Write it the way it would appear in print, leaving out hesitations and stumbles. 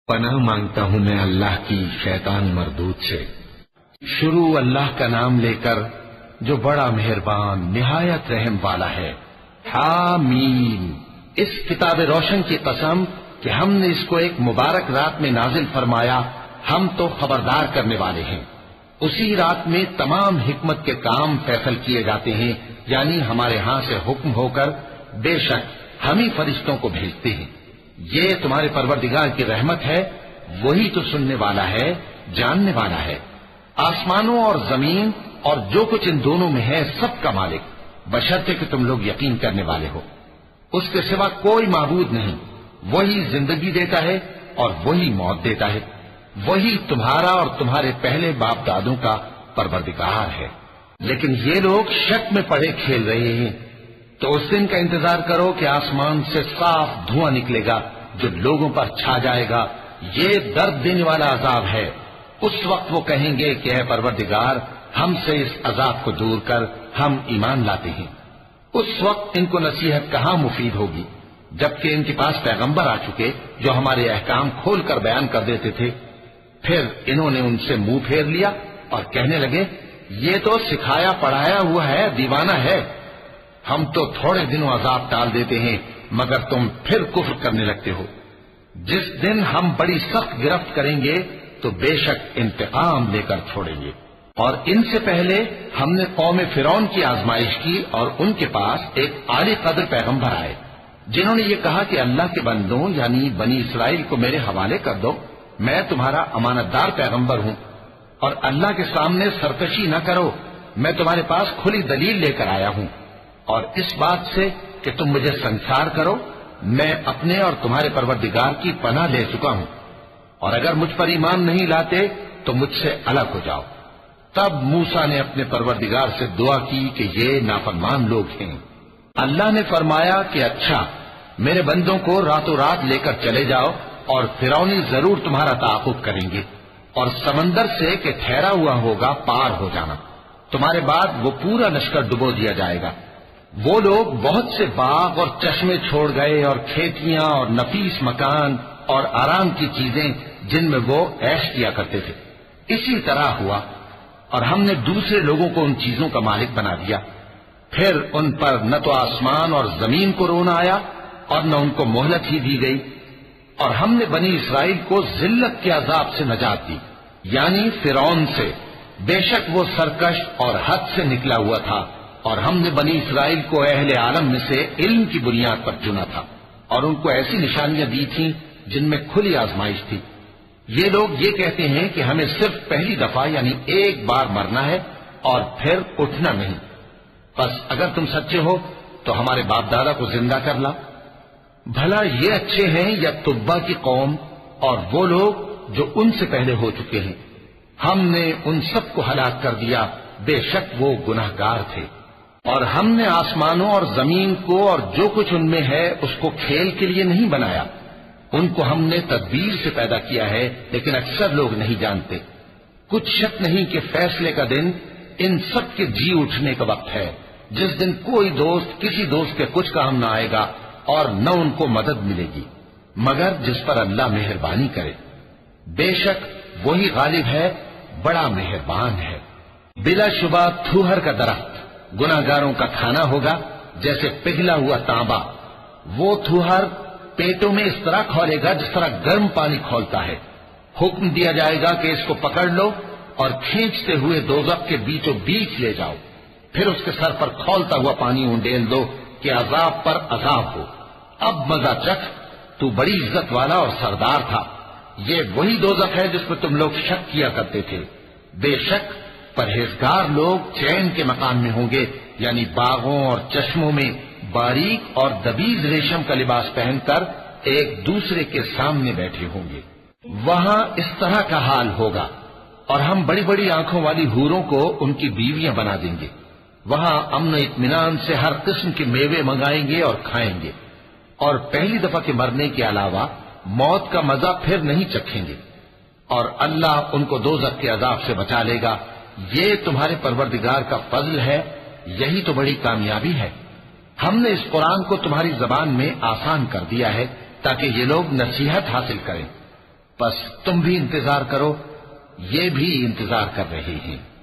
پناہ مانگتا ہوں میں اللہ کی شیطان مردود سے۔ شروع اللہ کا نام لے کر جو بڑا مہربان نہایت رحم والا ہے۔ حامیم، اس کتاب روشن کی قسم کہ ہم نے اس کو ایک مبارک رات میں نازل فرمایا، ہم تو خبردار کرنے والے ہیں۔ اسی رات میں تمام حکمت کے کام فیصل کیے جاتے ہیں، یعنی ہمارے ہاں سے حکم ہو کر بے شک ہم ہی فرشتوں کو بھیجتے ہیں۔ یہ تمہارے پروردگار کی رحمت ہے، وہی تو سننے والا ہے، جاننے والا ہے۔ آسمانوں اور زمین اور جو کچھ ان دونوں میں ہے سب کا مالک، بشرطے کہ تم لوگ یقین کرنے والے ہو۔ اس کے سوا کوئی معبود نہیں، وہی زندگی دیتا ہے اور وہی موت دیتا ہے، وہی تمہارا اور تمہارے پہلے باپ دادوں کا پروردگار ہے۔ لیکن یہ لوگ شک میں پڑے کھیل رہے ہیں، تو اس دن کا انتظار کرو کہ آسمان سے صاف دھواں نکلے گا جو لوگوں پر چھا جائے گا، یہ درد دینے والا عذاب ہے۔ اس وقت وہ کہیں گے کہ اے پروردگار، ہم سے اس عذاب کو دور کر، ہم ایمان لاتے ہیں۔ اس وقت ان کو نصیحت کہاں مفید ہوگی، جبکہ ان کے پاس پیغمبر آ چکے جو ہمارے احکام کھول کر بیان کر دیتے تھے۔ پھر انہوں نے ان سے منہ پھیر لیا اور کہنے لگے، یہ تو سکھایا پڑھایا ہوا ہے، دیوانہ ہے۔ ہم تو تھوڑے دنوں عذاب ٹال دیتے ہیں مگر تم پھر کفر کرنے لگتے ہو۔ جس دن ہم بڑی سخت گرفت کریں گے تو بے شک انتقام لے کر چھوڑیں گے۔ اور ان سے پہلے ہم نے قوم فرعون کی آزمائش کی اور ان کے پاس ایک عالی قدر پیغمبر آئے جنہوں نے یہ کہا کہ اللہ کے بندوں یعنی بنی اسرائیل کو میرے حوالے کر دو، میں تمہارا امانت دار پیغمبر ہوں، اور اللہ کے سامنے سرکشی نہ کرو، میں تمہارے پاس کھلی دلیل لے کر آیا ہوں، اور اس بات سے کہ تم مجھے سنسار کرو، میں اپنے اور تمہارے پروردگار کی پناہ لے چکا ہوں، اور اگر مجھ پر ایمان نہیں لاتے تو مجھ سے الگ ہو جاؤ۔ تب موسیٰ نے اپنے پروردگار سے دعا کی کہ یہ نافرمان لوگ ہیں۔ اللہ نے فرمایا کہ اچھا، میرے بندوں کو راتوں رات لے کر چلے جاؤ، اور فرعونی ضرور تمہارا تعاقب کریں گے، اور سمندر سے کہ ٹھہرا ہوا ہوگا پار ہو جانا، تمہارے بعد وہ پورا لشکر ڈبو دیا جائے گا۔ وہ لوگ بہت سے باغ اور چشمے چھوڑ گئے اور کھیتیاں اور نفیس مکان اور آرام کی چیزیں جن میں وہ عیش کیا کرتے تھے۔ اسی طرح ہوا، اور ہم نے دوسرے لوگوں کو ان چیزوں کا مالک بنا دیا۔ پھر ان پر نہ تو آسمان اور زمین کو رونا آیا اور نہ ان کو مہلت ہی دی گئی، اور ہم نے بنی اسرائیل کو ذلت کے عذاب سے نجات دی، یعنی فرعون سے، بے شک وہ سرکش اور حد سے نکلا ہوا تھا، اور ہم نے بنی اسرائیل کو اہل عالم میں سے علم کی بنیاد پر چنا تھا، اور ان کو ایسی نشانیاں دی تھیں جن میں کھلی آزمائش تھی۔ یہ لوگ یہ کہتے ہیں کہ ہمیں صرف پہلی دفعہ یعنی ایک بار مرنا ہے اور پھر اٹھنا نہیں، بس اگر تم سچے ہو تو ہمارے باپ دادا کو زندہ کر لا۔ بھلا یہ اچھے ہیں یا تبا کی قوم اور وہ لوگ جو ان سے پہلے ہو چکے ہیں؟ ہم نے ان سب کو ہلاک کر دیا، بے شک وہ گناہگار تھے۔ اور ہم نے آسمانوں اور زمین کو اور جو کچھ ان میں ہے اس کو کھیل کے لیے نہیں بنایا، ان کو ہم نے تدبیر سے پیدا کیا ہے، لیکن اکثر لوگ نہیں جانتے۔ کچھ شک نہیں کہ فیصلے کا دن ان سب کے جی اٹھنے کا وقت ہے، جس دن کوئی دوست کسی دوست کے کچھ کام نہ آئے گا اور نہ ان کو مدد ملے گی مگر جس پر اللہ مہربانی کرے۔ بے شک وہی غالب ہے، بڑا مہربان ہے۔ بلا شبہ تھوہر کا درخت گناہگاروں کا کھانا ہوگا، جیسے پگھلا ہوا تانبا۔ وہ تھوہر پیٹوں میں اس طرح کھولے گا جس طرح گرم پانی کھولتا ہے۔ حکم دیا جائے گا کہ اس کو پکڑ لو اور کھینچتے ہوئے دوزخ کے بیچوں بیچ لے جاؤ، پھر اس کے سر پر کھولتا ہوا پانی انڈیل دو کہ عذاب پر عذاب ہو۔ اب مزہ چکھ، تو بڑی عزت والا اور سردار تھا۔ یہ وہی دوزخ ہے جس پر تم لوگ شک کیا کرتے تھے۔ بے شک پرہیزگار لوگ چین کے مقام میں ہوں گے، یعنی باغوں اور چشموں میں باریک اور دبیز ریشم کا لباس پہن کر ایک دوسرے کے سامنے بیٹھے ہوں گے۔ وہاں اس طرح کا حال ہوگا، اور ہم بڑی بڑی آنکھوں والی حوروں کو ان کی بیویاں بنا دیں گے۔ وہاں امن و اطمینان سے ہر قسم کے میوے منگائیں گے اور کھائیں گے، اور پہلی دفعہ کے مرنے کے علاوہ موت کا مزہ پھر نہیں چکھیں گے، اور اللہ ان کو دوزخ کے عذاب سے بچا لے گا۔ یہ تمہارے پروردگار کا فضل ہے، یہی تو بڑی کامیابی ہے۔ ہم نے اس قرآن کو تمہاری زبان میں آسان کر دیا ہے تاکہ یہ لوگ نصیحت حاصل کریں۔ بس تم بھی انتظار کرو، یہ بھی انتظار کر رہے ہیں۔